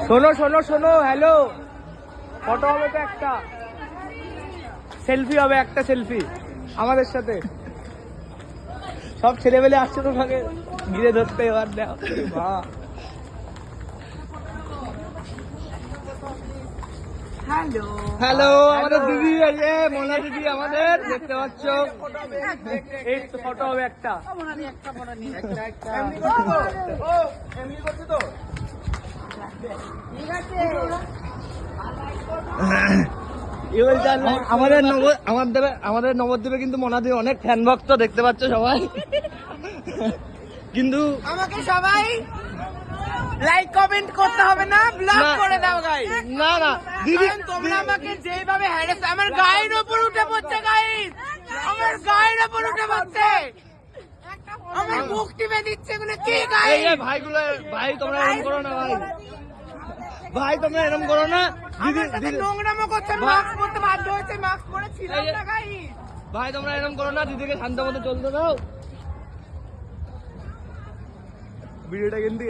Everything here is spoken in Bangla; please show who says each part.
Speaker 1: শোনো শোনো শোনো, হ্যালো, ফটো হবে তো একটা, সেলফি হবে একটা, সেলফি আমাদের সাথে। সব ছেলেবেলে আসছে তোমাকে ঘিরে ধরতে, এবার দাও।
Speaker 2: হ্যালো
Speaker 1: হ্যালো, আমাদের দিদি, মোনা দিদি আমাদের, দেখতে পাচ্ছ। এই তো ফটো হবে একটা। আমাদের নবদ্বীপে কিন্তু মোনাদির অনেক ফ্যান ভক্ত দেখতে পাচ্ছ সবাই, কিন্তু
Speaker 2: আমাকে সবাই লাইক কমেন্ট করতে হবে না, ব্লক করে দাও গাইস।
Speaker 1: না না দিদি,
Speaker 2: তোমরা আমাকে যেভাবে হ্যারাস, আমার গায়ের উপর উঠে পড়ছে গাইস, আমার গায়ের উপর উঠে পড়ছে, আমার মুখ টিপে দিচ্ছে এগুলো কি গাইস?
Speaker 1: এই ভাইগুলো, ভাই তোমরা এরকম করো না, ভাই তোমরা এরকম করো না। দিদি দিদি
Speaker 2: নোংরামো করছে, মাস্ক পরতে বাধ্য হয়েছে, মাস্ক পরে ছিলাম না গাইস।
Speaker 1: ভাই তোমরা এরকম করো না, দিদিকে শান্ত মতো চলতে দাও। ভিডিওটা কিন্তু